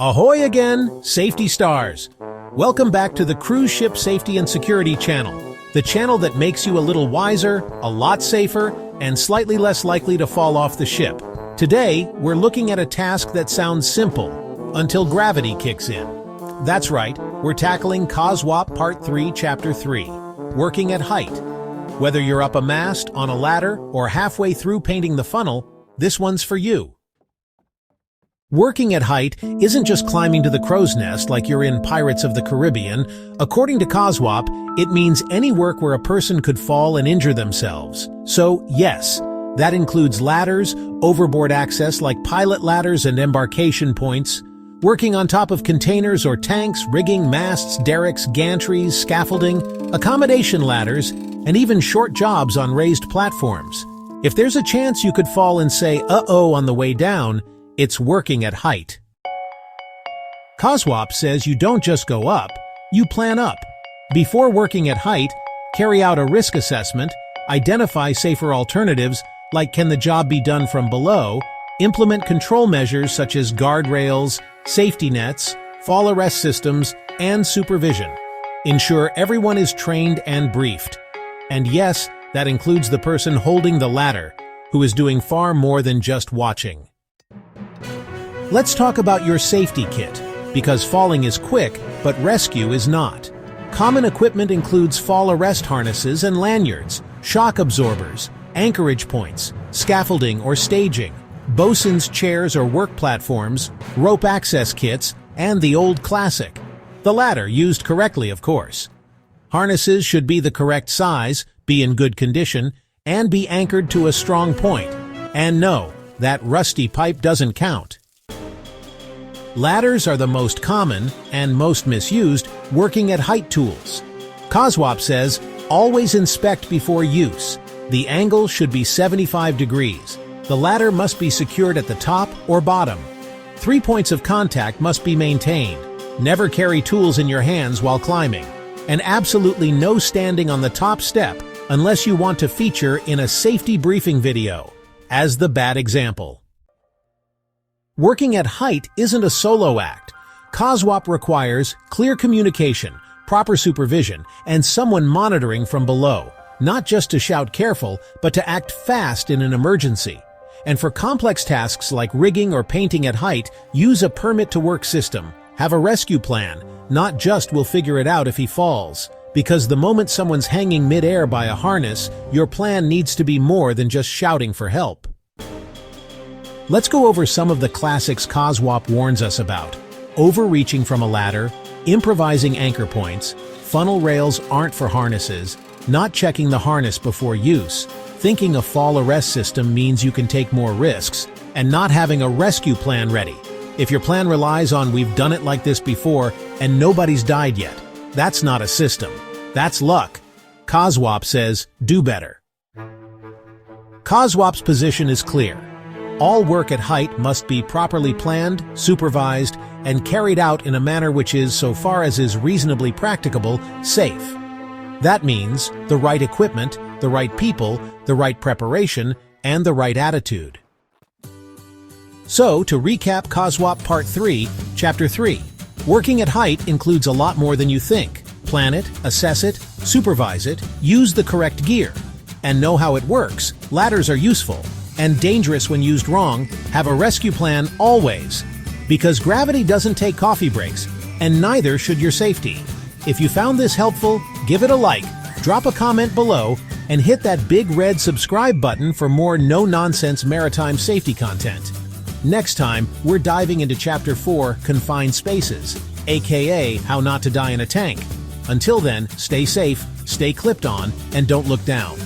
Ahoy again, safety stars! Welcome back to the Cruise Ship Safety and Security channel, the channel that makes you a little wiser, a lot safer, and slightly less likely to fall off the ship. Today, we're looking at a task that sounds simple, until gravity kicks in. That's right, we're tackling COSWP Part 3, Chapter 3, Working at Height. Whether you're up a mast, on a ladder, or halfway through painting the funnel, this one's for you. Working at height isn't just climbing to the crow's nest like you're in Pirates of the Caribbean. According to COSWP, it means any work where a person could fall and injure themselves. So, yes, that includes ladders, overboard access like pilot ladders and embarkation points, working on top of containers or tanks, rigging masts, derricks, gantries, scaffolding, accommodation ladders, and even short jobs on raised platforms. If there's a chance you could fall and say, uh-oh, on the way down, it's working at height. COSWP says you don't just go up, you plan up. Before working at height, carry out a risk assessment, identify safer alternatives like can the job be done from below, implement control measures such as guardrails, safety nets, fall arrest systems, and supervision. Ensure everyone is trained and briefed. And yes, that includes the person holding the ladder, who is doing far more than just watching. Let's talk about your safety kit, because falling is quick, but rescue is not. Common equipment includes fall arrest harnesses and lanyards, shock absorbers, anchorage points, scaffolding or staging, bosun's chairs or work platforms, rope access kits, and the old classic, the ladder used correctly, of course. Harnesses should be the correct size, be in good condition, and be anchored to a strong point. And no, that rusty pipe doesn't count. Ladders are the most common and most misused working at height tools. COSWP says, always inspect before use. The angle should be 75 degrees. The ladder must be secured at the top or bottom. 3 points of contact must be maintained. Never carry tools in your hands while climbing. And absolutely no standing on the top step unless you want to feature in a safety briefing video, as the bad example. Working at height isn't a solo act. COSWP requires clear communication, proper supervision, and someone monitoring from below, not just to shout careful, but to act fast in an emergency. And for complex tasks like rigging or painting at height, use a permit-to-work system. Have a rescue plan, not just we'll figure it out if he falls. Because the moment someone's hanging mid-air by a harness, your plan needs to be more than just shouting for help. Let's go over some of the classics COSWP warns us about. Overreaching from a ladder, improvising anchor points, funnel rails aren't for harnesses, not checking the harness before use, thinking a fall arrest system means you can take more risks, and not having a rescue plan ready. If your plan relies on we've done it like this before and nobody's died yet, that's not a system. That's luck. COSWP says, do better. COSWP's position is clear. All work at height must be properly planned, supervised, and carried out in a manner which is, so far as is reasonably practicable, safe. That means the right equipment, the right people, the right preparation, and the right attitude. So, to recap COSWP Part 3, Chapter 3, working at height includes a lot more than you think. Plan it, assess it, supervise it, use the correct gear, and know how it works. Ladders are useful and dangerous when used wrong. Have a rescue plan always, because gravity doesn't take coffee breaks, and neither should your safety. If you found this helpful, give it a like, drop a comment below, and hit that big red subscribe button for more no-nonsense maritime safety content. Next time, we're diving into Chapter 4, Confined Spaces, aka How Not to Die in a Tank. Until then, stay safe, stay clipped on, and don't look down.